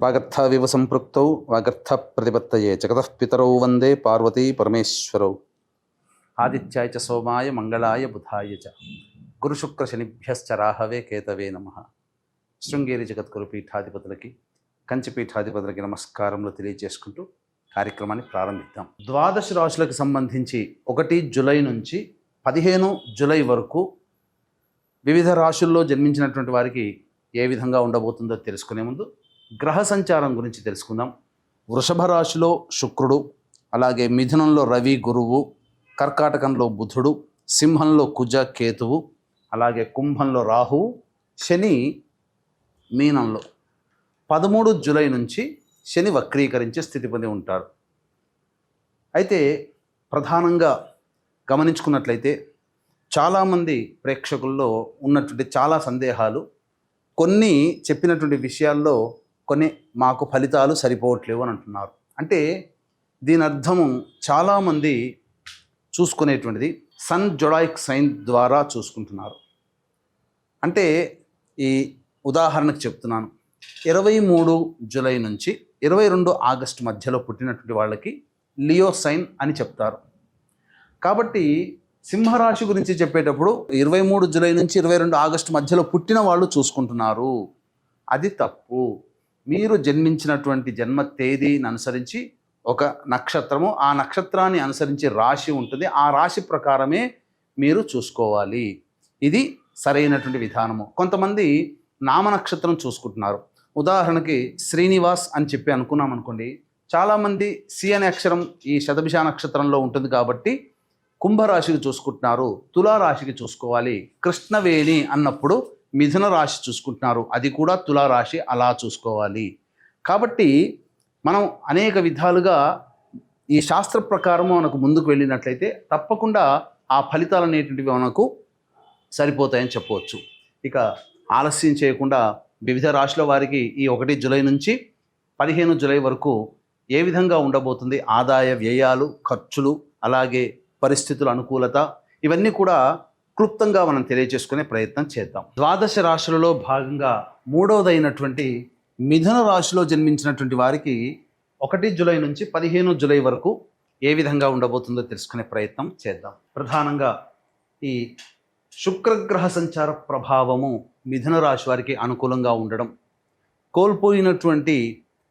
వాగర్థావివ సంపృక్తౌ వాగర్థ ప్రతిపత్తయే జగతః పితరౌ వందే పార్వతీ పరమేశ్వరౌ. ఆదిత్యాయ చ సోమాయ మంగళాయ బుధాయ చ గురుశుక్ర శనిభ్యశ్చ రాహవే కేతవే నమః. శృంగేరి జగద్గురు పీఠాధిపతులకి, కంచి పీఠాధిపతులకి నమస్కారములు తెలియజేసుకుంటూ కార్యక్రమాన్ని ప్రారంభిద్దాం. ద్వాదశ రాశులకు సంబంధించి 1 జూలై నుంచి 15 జూలై వరకు వివిధ రాశుల్లో జన్మించినటువంటి వారికి ఏ విధంగా ఉండబోతుందో తెలుసుకునే ముందు గ్రహ సంచారం గురించి తెలుసుకుందాం. వృషభ రాశిలో శుక్రుడు, అలాగే మిథునంలో రవి గురువు, కర్కాటకంలో బుధుడు, సింహంలో కుజ కేతువు, అలాగే కుంభంలో రాహువు, శని మీనంలో 13 జూలై నుంచి శని వక్రీకరించే స్థితి పొంది ఉంటాడు. అయితే ప్రధానంగా గమనించుకున్నట్లయితే చాలామంది ప్రేక్షకుల్లో ఉన్నటువంటి చాలా సందేహాలు, కొన్ని చెప్పినటువంటి విషయాల్లో కొన్ని మాకు ఫలితాలు సరిపోవట్లేవు అని అంటున్నారు. అంటే దీని అర్థము చాలామంది చూసుకునేటువంటిది సన్ జొడాయిక్ సైన్ ద్వారా చూసుకుంటున్నారు. అంటే ఈ ఉదాహరణకు చెప్తున్నాను, 23 జూలై నుంచి 22 ఆగస్టు మధ్యలో పుట్టినటువంటి వాళ్ళకి లియో సైన్ అని చెప్తారు. కాబట్టి సింహరాశి గురించి చెప్పేటప్పుడు 23 జూలై నుంచి 22 ఆగస్టు మధ్యలో పుట్టిన వాళ్ళు చూసుకుంటున్నారు. అది తప్పు. మీరు జన్మించినటువంటి జన్మ తేదీని అనుసరించి ఒక నక్షత్రము, ఆ నక్షత్రాన్ని అనుసరించి రాశి ఉంటుంది, ఆ రాశి ప్రకారమే మీరు చూసుకోవాలి. ఇది సరైనటువంటి విధానము. కొంతమంది నామ నక్షత్రం చూసుకుంటున్నారు. ఉదాహరణకి శ్రీనివాస్ అని చెప్పి అనుకున్నాం అనుకోండి, చాలామంది సి అనే అక్షరం ఈ శతభిష నక్షత్రంలో ఉంటుంది కాబట్టి కుంభరాశికి చూసుకుంటున్నారు, తులారాశికి చూసుకోవాలి. కృష్ణవేణి అన్నప్పుడు మిథున రాశి చూసుకుంటున్నారు, అది కూడా తులారాశి, అలా చూసుకోవాలి. కాబట్టి మనం అనేక విధాలుగా ఈ శాస్త్ర ప్రకారము మనకు ముందుకు వెళ్ళినట్లయితే తప్పకుండా ఆ ఫలితాలు అనేటువంటివి మనకు సరిపోతాయని చెప్పవచ్చు. ఇక ఆలస్యం చేయకుండా వివిధ రాశుల వారికి ఈ 1 జూలై నుంచి 15 జూలై వరకు ఏ విధంగా ఉండబోతుంది, ఆదాయ వ్యయాలు, ఖర్చులు, అలాగే పరిస్థితుల అనుకూలత, ఇవన్నీ కూడా క్లుప్తంగా మనం తెలియజేసుకునే ప్రయత్నం చేద్దాం. ద్వాదశ రాశులలో భాగంగా 3వదైనటువంటి మిథున రాశిలో జన్మించినటువంటి వారికి 1 జూలై నుంచి 15 జూలై వరకు ఏ విధంగా ఉండబోతుందో తెలుసుకునే ప్రయత్నం చేద్దాం. ప్రధానంగా ఈ శుక్రగ్రహ సంచార ప్రభావము మిథున రాశి వారికి అనుకూలంగా ఉండడం, కోల్పోయినటువంటి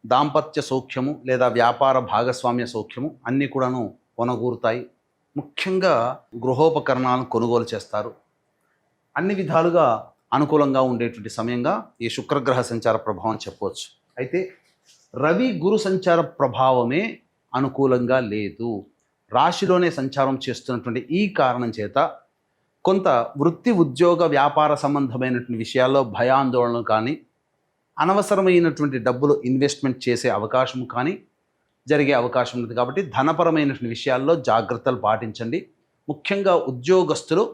దాంపత్య సౌఖ్యము లేదా వ్యాపార భాగస్వామ్య సౌఖ్యము అన్నీ కూడాను కొనగూరుతాయి. ముఖ్యంగా గృహోపకరణాలను కొనుగోలు చేస్తారు. అన్ని విధాలుగా అనుకూలంగా ఉండేటువంటి సమయంగా ఈ శుక్రగ్రహ సంచార ప్రభావం చెప్పవచ్చు. అయితే రవి గురు సంచార ప్రభావమే అనుకూలంగా లేదు. రాశిలోనే సంచారం చేస్తున్నటువంటి ఈ కారణం చేత కొంత వృత్తి ఉద్యోగ వ్యాపార సంబంధమైనటువంటి విషయాల్లో భయాందోళనలు కానీ, అనవసరమైనటువంటి డబ్బులు ఇన్వెస్ట్మెంట్ చేసే అవకాశం కానీ జరిగే అవకాశం ఉంది. కాబట్టి ధనపరమైనటువంటి విషయాల్లో జాగ్రత్తలు పాటించండి. ముఖ్యంగా ఉద్యోగస్తులు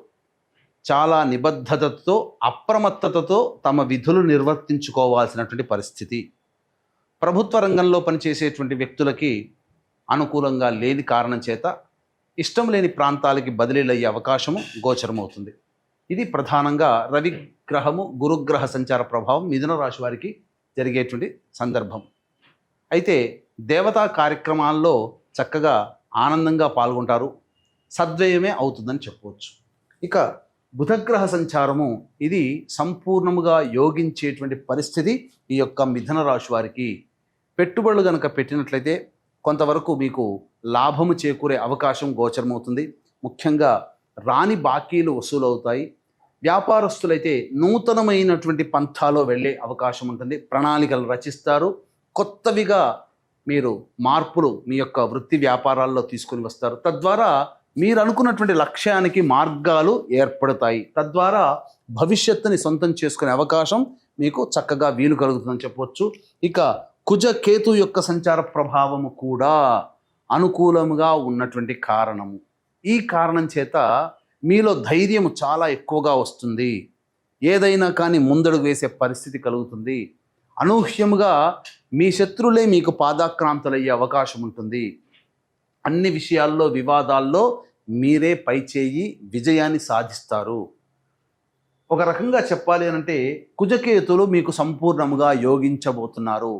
చాలా నిబద్ధతతో, అప్రమత్తతతో తమ విధులు నిర్వర్తించుకోవాల్సినటువంటి పరిస్థితి. ప్రభుత్వ రంగంలో పనిచేసేటువంటి వ్యక్తులకి అనుకూలంగా లేని కారణం చేత ఇష్టం లేని ప్రాంతాలకి బదిలీలు అయ్యే అవకాశము గోచరమవుతుంది. ఇది ప్రధానంగా రవి గ్రహము గురుగ్రహ సంచార ప్రభావం మిథున రాశి వారికి జరిగేటువంటి సందర్భం. అయితే దేవతా కార్యక్రమాల్లో చక్కగా ఆనందంగా పాల్గొంటారు, సద్వ్యయమే అవుతుందని చెప్పవచ్చు. ఇక బుధగ్రహ సంచారము ఇది సంపూర్ణముగా యోగించేటువంటి పరిస్థితి ఈ యొక్క మిథున రాశి వారికి. పెట్టుబడులు కనుక పెట్టినట్లయితే కొంతవరకు మీకు లాభము చేకూరే అవకాశం గోచరమవుతుంది. ముఖ్యంగా రాని బాకీలు వసూలవుతాయి. వ్యాపారస్తులైతే నూతనమైనటువంటి పంథాలో వెళ్ళే అవకాశం ఉంటుంది. ప్రణాళికలు రచిస్తారు. కొత్తవిగా మీరు మార్పులు మీ యొక్క వృత్తి వ్యాపారాల్లో తీసుకొని వస్తారు. తద్వారా మీరు అనుకున్నటువంటి లక్ష్యానికి మార్గాలు ఏర్పడతాయి. తద్వారా భవిష్యత్తుని సొంతం చేసుకునే అవకాశం మీకు చక్కగా వీలు కలుగుతుందని చెప్పవచ్చు. ఇక కుజ కేతు యొక్క సంచార ప్రభావము కూడా అనుకూలముగా ఉన్నటువంటి కారణము. ఈ కారణం చేత మీలో ధైర్యము చాలా ఎక్కువగా వస్తుంది. ఏదైనా కానీ ముందడుగు వేసే పరిస్థితి కలుగుతుంది. అనూహ్యముగా మీ శత్రులే మీకు పాదాక్రాంతులయ్యే అవకాశం ఉంటుంది. అన్ని విషయాల్లో, వివాదాల్లో మీరే పైచేయి విజయాన్ని సాధిస్తారు. ఒక రకంగా చెప్పాలి అనంటే కుజకేతులు మీకు సంపూర్ణముగా యోగించబోతున్నారు.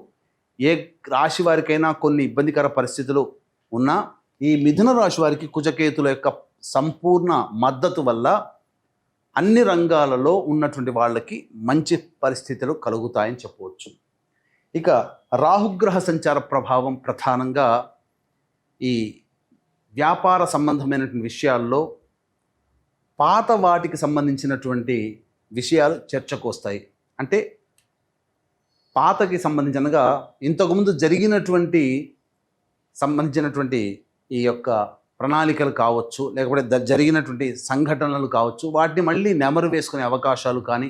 ఏ రాశి వారికైనా కొన్ని ఇబ్బందికర పరిస్థితులు ఉన్నా ఈ మిథున రాశి వారికి కుజకేతుల యొక్క సంపూర్ణ మద్దతు వల్ల అన్ని రంగాలలో ఉన్నటువంటి వాళ్ళకి మంచి పరిస్థితులు కలుగుతాయని చెప్పవచ్చు. ఇక రాహుగ్రహ సంచార ప్రభావం ప్రధానంగా ఈ వ్యాపార సంబంధమైనటువంటి విషయాల్లో పాత వాటికి సంబంధించినటువంటి విషయాలు చర్చకు వస్తాయి. అంటే పాతకి సంబంధించినగా ఇంతకుముందు సంబంధించినటువంటి ఈ యొక్క ప్రణాళికలు కావచ్చు, లేకపోతే జరిగినటువంటి సంఘటనలు కావచ్చు, వాటిని మళ్ళీ నెమరు వేసుకునే అవకాశాలు కానీ,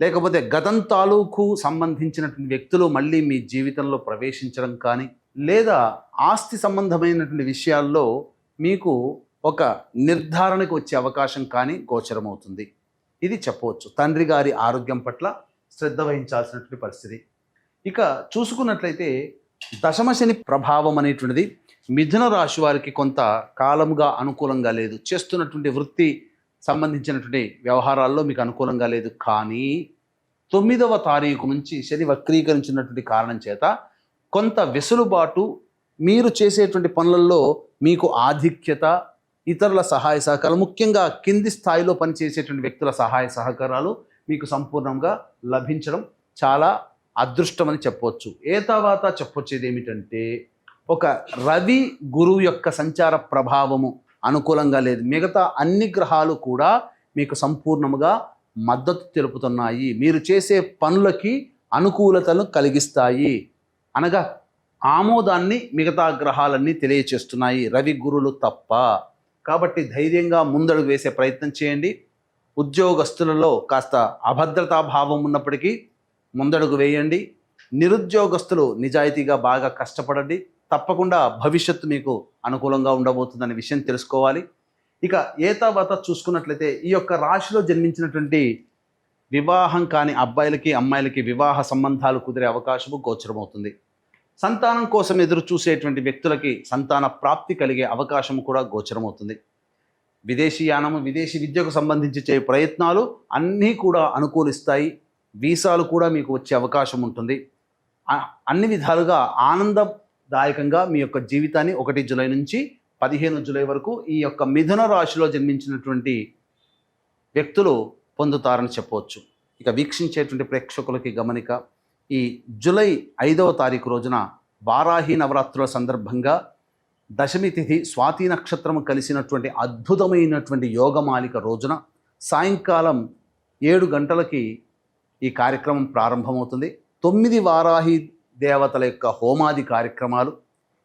లేకపోతే గతం తాలూకు సంబంధించినటువంటి వ్యక్తులు మళ్ళీ మీ జీవితంలో ప్రవేశించడం కానీ, లేదా ఆస్తి సంబంధమైనటువంటి విషయాల్లో మీకు ఒక నిర్ధారణకు వచ్చే అవకాశం కానీ గోచరమవుతుంది. ఇది చెప్పవచ్చు. తండ్రి గారి ఆరోగ్యం పట్ల శ్రద్ధ వహించాల్సినటువంటి పరిస్థితి. ఇక చూసుకున్నట్లయితే దశమ శని ప్రభావం అనేటువంటిది మిథున రాశి వారికి కొంత కాలముగా అనుకూలంగా లేదు. చేస్తున్నటువంటి వృత్తి సంబంధించినటువంటి వ్యవహారాల్లో మీకు అనుకూలంగా లేదు. కానీ 9వ తారీఖు నుంచి శని వక్రీకరించినటువంటి కారణం చేత కొంత వెసులుబాటు, మీరు చేసేటువంటి పనులలో మీకు ఆధిక్యత, ఇతరుల సహాయ సహకారాలు, ముఖ్యంగా కింది స్థాయిలో పనిచేసేటువంటి వ్యక్తుల సహాయ సహకారాలు మీకు సంపూర్ణంగా లభించడం చాలా అదృష్టమని చెప్పవచ్చు. తర్వాత చెప్పొచ్చేది ఏమిటంటే ఒక రవి గురువు యొక్క సంచార ప్రభావము అనుకూలంగా లేదు. మిగతా అన్ని గ్రహాలు కూడా మీకు సంపూర్ణముగా మద్దతు తెలుపుతున్నాయి. మీరు చేసే పనులకి అనుకూలతను కలిగిస్తాయి, అనగా ఆమోదాన్ని మిగతా గ్రహాలన్నీ తెలియచేస్తున్నాయి, రవి గురులు తప్ప. కాబట్టి ధైర్యంగా ముందడుగు వేసే ప్రయత్నం చేయండి. ఉద్యోగస్తులలో కాస్త అభద్రతా భావం ఉన్నప్పటికీ ముందడుగు వేయండి. నిరుద్యోగస్తులు నిజాయితీగా బాగా కష్టపడండి. తప్పకుండా భవిష్యత్తు మీకు అనుకూలంగా ఉండబోతుందనే విషయం తెలుసుకోవాలి. ఇక తర్వాత చూసుకున్నట్లయితే ఈ యొక్క రాశిలో జన్మించినటువంటి వివాహం కాని అబ్బాయిలకి అమ్మాయిలకి వివాహ సంబంధాలు కుదిరే అవకాశము గోచరమవుతుంది. సంతానం కోసం ఎదురు చూసేటువంటి వ్యక్తులకి సంతాన ప్రాప్తి కలిగే అవకాశం కూడా గోచరమవుతుంది. విదేశీయానము, విదేశీ విద్యకు సంబంధించి చే ప్రయత్నాలు అన్నీ కూడా అనుకూలిస్తాయి. వీసాలు కూడా మీకు వచ్చే అవకాశం ఉంటుంది. అన్ని విధాలుగా ఆనందదాయకంగా మీ యొక్క జీవితాన్ని 1 జూలై నుంచి 15 జూలై వరకు ఈ యొక్క మిథున రాశిలో జన్మించినటువంటి వ్యక్తులు పొందుతారని చెప్పవచ్చు. ఇక వీక్షించేటువంటి ప్రేక్షకులకి గమనిక, ఈ జూలై 5వ తారీఖు రోజున వారాహి నవరాత్రుల సందర్భంగా దశమి తిథి స్వాతి నక్షత్రము కలిసినటువంటి అద్భుతమైనటువంటి యోగమాలిక రోజున సాయంకాలం 7 గంటలకి ఈ కార్యక్రమం ప్రారంభమవుతుంది. 9 వారాహి దేవతల యొక్క హోమాది కార్యక్రమాలు.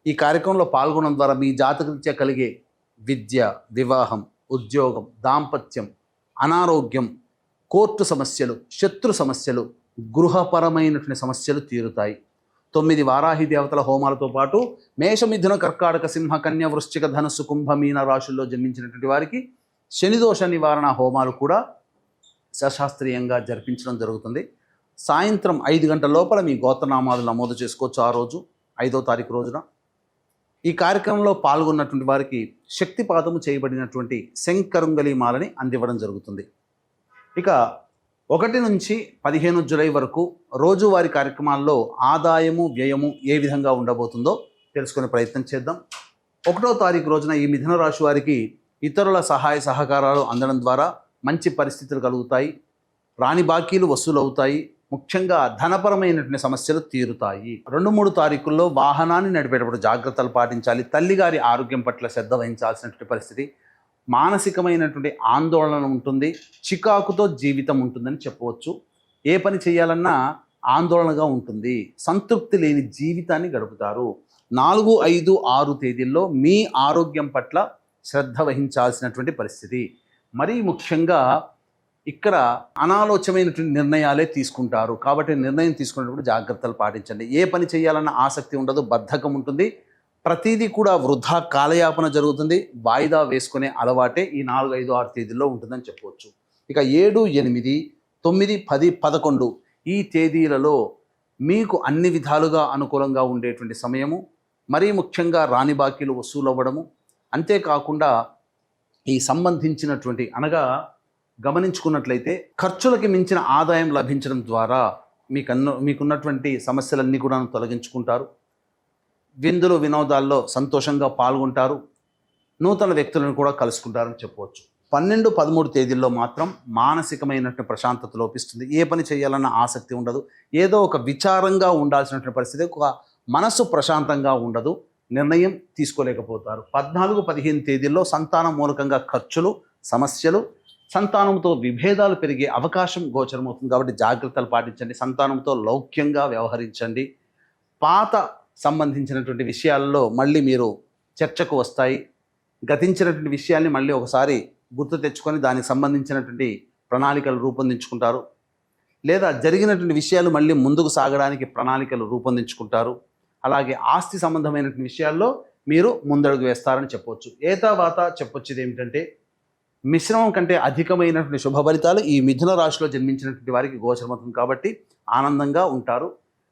ఈ కార్యక్రమంలో పాల్గొనడం ద్వారా మీ జాతకరీత్యా కలిగే విద్య, వివాహం, ఉద్యోగం, దాంపత్యం, అనారోగ్యం, కోర్టు సమస్యలు, శత్రు సమస్యలు, గృహపరమైనటువంటి సమస్యలు తీరుతాయి. 9 వారాహి దేవతల హోమాలతో పాటు మేష, మిథున, కర్కాటక, సింహ, కన్య, వృశ్చిక, ధనుస్సు, కుంభ, మీన రాశుల్లో జన్మించినటువంటి వారికి శనిదోష నివారణ హోమాలు కూడా సశాస్త్రీయంగా జరిపించడం జరుగుతుంది. సాయంత్రం 5 గంటల లోపల మీ గోత్రనామాలు నమోదు చేసుకోవచ్చు. ఆ రోజు 5వ తారీఖు రోజున ఈ కార్యక్రమంలో పాల్గొన్నటువంటి వారికి శక్తిపాతము చేయబడినటువంటి శంకరుంగలి మాలని అందివ్వడం జరుగుతుంది. ఇక 1 నుంచి 15 జూలై వరకు రోజువారీ కార్యక్రమాల్లో ఆదాయము, వ్యయము ఏ విధంగా ఉండబోతుందో తెలుసుకునే ప్రయత్నం చేద్దాం. 1వ తారీఖు రోజున ఈ మిథున రాశి వారికి ఇతరుల సహాయ సహకారాలు అందడం ద్వారా మంచి పరిస్థితులు కలుగుతాయి. రాని బాకీలు వసూలు అవుతాయి. ముఖ్యంగా ధనపరమైనటువంటి సమస్యలు తీరుతాయి. 2-3 తారీఖుల్లో వాహనాన్ని నడిపేటప్పుడు జాగ్రత్తలు పాటించాలి. తల్లిగారి ఆరోగ్యం పట్ల శ్రద్ధ వహించాల్సినటువంటి పరిస్థితి. మానసికమైనటువంటి ఆందోళన ఉంటుంది. చికాకుతో జీవితం ఉంటుందని చెప్పవచ్చు. ఏ పని చేయాలన్నా ఆందోళనగా ఉంటుంది. సంతృప్తి లేని జీవితాన్ని గడుపుతారు. 4, 5, 6 తేదీల్లో మీ ఆరోగ్యం పట్ల శ్రద్ధ వహించాల్సినటువంటి పరిస్థితి. మరీ ముఖ్యంగా ఇక్కడ అనాలోచనమైనటువంటి నిర్ణయాలే తీసుకుంటారు. కాబట్టి నిర్ణయం తీసుకునేటప్పుడు జాగ్రత్తలు పాటించండి. ఏ పని చేయాలన్న ఆసక్తి ఉండదు, బద్ధకం ఉంటుంది. ప్రతిదీ కూడా వృధా కాలయాపన జరుగుతుంది. వాయిదా వేసుకునే అలవాటే ఈ 4, 5, 6 తేదీల్లో ఉంటుందని చెప్పవచ్చు. ఇక 7, 8, 9, 10, 11 ఈ తేదీలలో మీకు అన్ని విధాలుగా అనుకూలంగా ఉండేటువంటి సమయము. మరీ ముఖ్యంగా రాని బాకీలు వసూలు అవ్వడము, అంతేకాకుండా ఈ సంబంధించినటువంటి అనగా గమనించుకున్నట్లయితే ఖర్చులకి మించిన ఆదాయం లభించడం ద్వారా మీకున్నటువంటి సమస్యలన్నీ కూడా తొలగించుకుంటారు. విందులు వినోదాల్లో సంతోషంగా పాల్గొంటారు. నూతన వ్యక్తులను కూడా కలుసుకుంటారని చెప్పవచ్చు. 12, 13 తేదీల్లో మాత్రం మానసికమైనటువంటి ప్రశాంతత లోపిస్తుంది. ఏ పని చేయాలన్న ఆసక్తి ఉండదు. ఏదో ఒక విచారంగా ఉండాల్సినటువంటి పరిస్థితి, ఒక మనసు ప్రశాంతంగా ఉండదు. నిర్ణయం తీసుకోలేకపోతారు. 14, 15 తేదీల్లో సంతానం మూలకంగా ఖర్చులు, సమస్యలు, సంతానంతో విభేదాలు పెరిగే అవకాశం గోచరమవుతుంది. కాబట్టి జాగ్రత్తలు పాటించండి. సంతానంతో లౌక్యంగా వ్యవహరించండి. పాత సంబంధించినటువంటి విషయాల్లో మళ్ళీ మీరు చర్చకు వస్తాయి. గతించినటువంటి విషయాల్ని మళ్ళీ ఒకసారి గుర్తు తెచ్చుకొని దానికి సంబంధించినటువంటి ప్రణాళికలు రూపొందించుకుంటారు. లేదా జరిగినటువంటి విషయాలు మళ్ళీ ముందుకు సాగడానికి ప్రణాళికలు రూపొందించుకుంటారు. అలాగే ఆస్తి సంబంధమైనటువంటి విషయాల్లో మీరు ముందడుగు వేస్తారని చెప్పవచ్చు. ఏతావాత చెప్పొచ్చేది ఏమిటంటే, మిశ్రమం కంటే అధికమైనటువంటి శుభ ఫలితాలు ఈ మిథున రాశిలో జన్మించినటువంటి వారికి గోచరమవుతుంది. కాబట్టి ఆనందంగా ఉంటారు.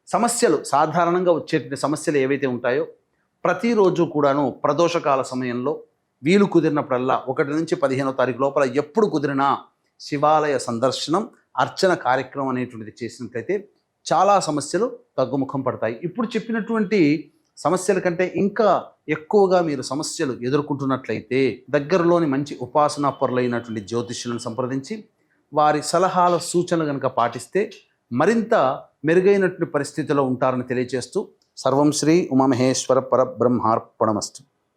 సమస్యలు, సాధారణంగా వచ్చేటువంటి సమస్యలు ఏవైతే ఉంటాయో ప్రతిరోజు కూడాను ప్రదోషకాల సమయంలో వీలు కుదిరినప్పుడల్లా 1 నుంచి 15వ తారీఖు లోపల ఎప్పుడు కుదిరినా శివాలయ సందర్శనం, అర్చన కార్యక్రమం అనేటువంటిది చేసినట్లయితే చాలా సమస్యలు తగ్గుముఖం పడతాయి. ఇప్పుడు చెప్పినటువంటి సమస్యల కంటే ఇంకా ఎక్కువగా మీరు సమస్యలు ఎదుర్కొంటున్నట్లయితే దగ్గరలోని మంచి ఉపాసనా పరులైనటువంటి జ్యోతిష్యులను సంప్రదించి వారి సలహాల సూచనలు కనుక పాటిస్తే మరింత మెరుగైనటువంటి పరిస్థితిలో ఉంటారని తెలియజేస్తూ, సర్వం శ్రీ ఉమామహేశ్వర పరబ్రహ్మార్పణమస్తు.